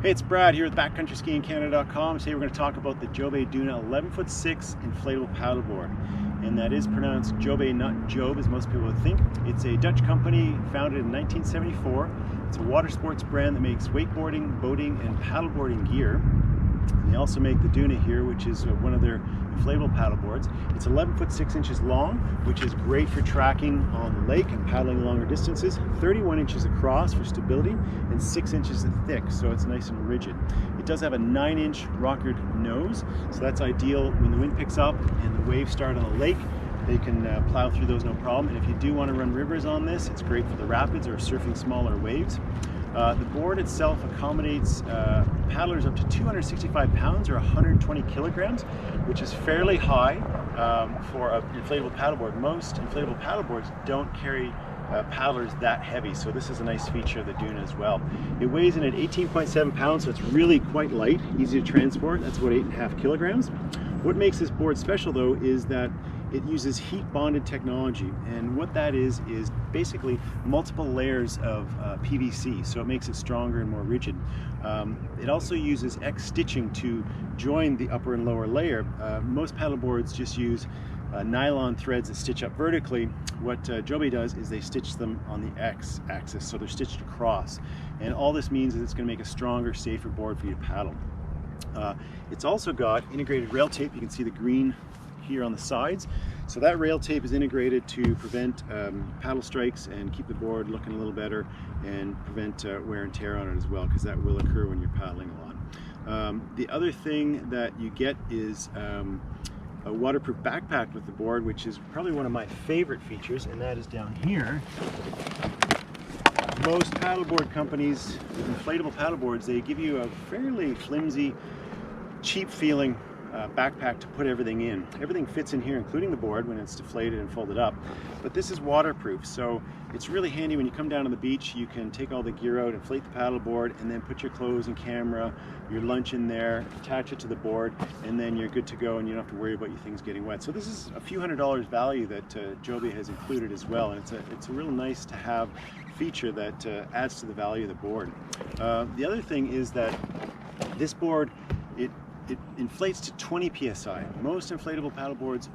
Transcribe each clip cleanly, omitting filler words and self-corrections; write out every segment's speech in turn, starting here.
Hey, it's Brad here with Backcountry Skiing Canada.com. Today we're going to talk about the Jobe Duna 11'6" inflatable paddleboard. And that is pronounced Jobe, not Jobe, as most people would think. It's a Dutch company founded in 1974. It's a water sports brand that makes wakeboarding, boating, and paddleboarding gear. And they also make the Duna here, which is one of their inflatable paddleboards. It's 11'6" long, which is great for tracking on the lake and paddling longer distances. 31 inches across for stability and 6 inches thick, so it's nice and rigid. It does have a 9-inch rockered nose, so that's ideal when the wind picks up and the waves start on the lake. They can plow through those no problem. And if you do want to run rivers on this, it's great for the rapids or surfing smaller waves. The board itself accommodates paddlers up to 265 pounds or 120 kilograms, which is fairly high for an inflatable paddleboard. Most inflatable paddleboards don't carry paddlers that heavy, so this is a nice feature of the Duna as well. It weighs in at 18.7 pounds, so it's really quite light, easy to transport. That's about 8.5 kilograms. What makes this board special though is that it uses heat bonded technology, and what that is basically multiple layers of PVC, so it makes it stronger and more rigid. It also uses X stitching to join the upper and lower layer. Most paddleboards just use nylon threads that stitch up vertically. What Jobe does is they stitch them on the X axis, so they're stitched across. And all this means is it's going to make a stronger, safer board for you to paddle. It's also got integrated rail tape. You can see the green here on the sides. So that rail tape is integrated to prevent paddle strikes and keep the board looking a little better and prevent wear and tear on it as well, because that will occur when you're paddling a lot. The other thing that you get is a waterproof backpack with the board, which is probably one of my favorite features, and that is down here. Most paddleboard companies with inflatable paddleboards, they give you a fairly flimsy, cheap feeling backpack to put everything in. Everything fits in here, including the board when it's deflated and folded up. But this is waterproof, so it's really handy when you come down to the beach. You can take all the gear out, inflate the paddleboard, and then put your clothes and camera, your lunch in there, attach it to the board, and then you're good to go and you don't have to worry about your things getting wet. So this is a few $100s value that Jobe has included as well, and it's a real nice to have feature that adds to the value of the board. The other thing is that this board, it inflates to 20 psi. Most inflatable paddleboards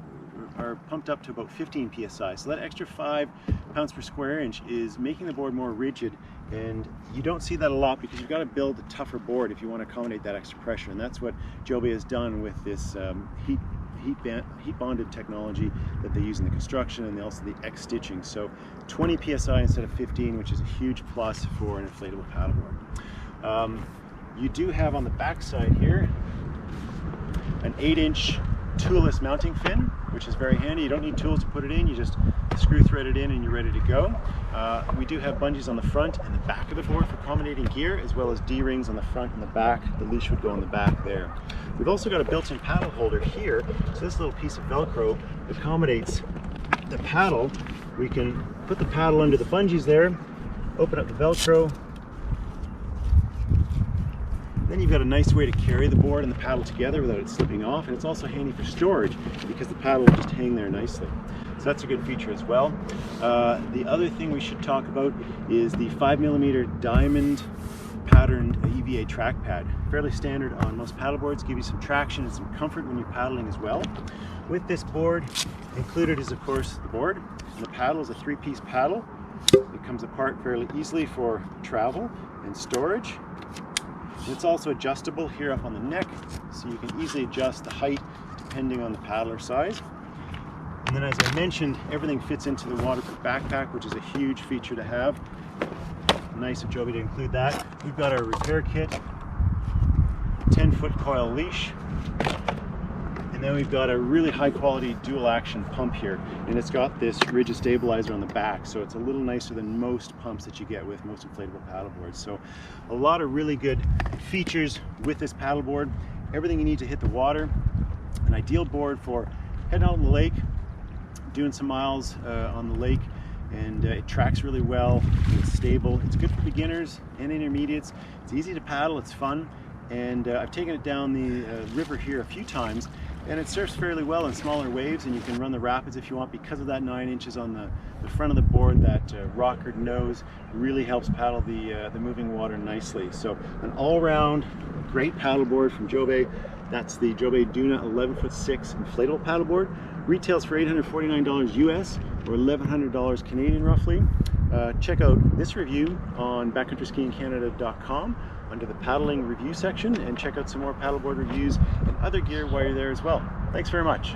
are pumped up to about 15 psi. So that extra 5 pounds per square inch is making the board more rigid, and you don't see that a lot because you've got to build a tougher board if you want to accommodate that extra pressure. And that's what Jobe has done with this heat bonded technology that they use in the construction, and also the X stitching. So 20 psi instead of 15, which is a huge plus for an inflatable paddleboard. You do have on the back side here an 8-inch toolless mounting fin, which is very handy. You don't need tools to put it in, you just screw thread it in and you're ready to go. We do have bungees on the front and the back of the board for accommodating gear, as well as D-rings on the front and the back. The leash would go on the back there. We've also got a built-in paddle holder here, so this little piece of Velcro accommodates the paddle. We can put the paddle under the bungees there, open up the Velcro. Then you've got a nice way to carry the board and the paddle together without it slipping off, and it's also handy for storage because the paddle will just hang there nicely. So that's a good feature as well. The other thing we should talk about is the 5mm diamond patterned EVA track pad. Fairly standard on most paddleboards, give you some traction and some comfort when you're paddling as well. With this board, included is of course the board, and the paddle is a 3-piece paddle. It comes apart fairly easily for travel and storage. It's also adjustable here up on the neck, so you can easily adjust the height depending on the paddler size. And then, as I mentioned, everything fits into the waterproof backpack, which is a huge feature to have. Nice of Jobe to include that. We've got our repair kit, 10-foot coil leash, and then we've got a really high quality dual action pump here, and it's got this rigid stabilizer on the back, so it's a little nicer than most pumps that you get with most inflatable paddleboards. So a lot of really good features with this paddleboard. Everything you need to hit the water. An ideal board for heading out on the lake, doing some miles on the lake, and it tracks really well, it's stable, it's good for beginners and intermediates, it's easy to paddle, it's fun, and I've taken it down the river here a few times, and it surfs fairly well in smaller waves, and you can run the rapids if you want because of that 9 inches on the front of the board. That rockered nose really helps paddle the moving water nicely. So an all-round great paddleboard from Jobe. That's the Jobe Duna 11'6" inflatable paddleboard. Retails for $849 US or $1,100 Canadian roughly. Check out this review on backcountryskiingcanada.com under the paddling review section, and check out some more paddleboard reviews and other gear while you're there as well. Thanks very much.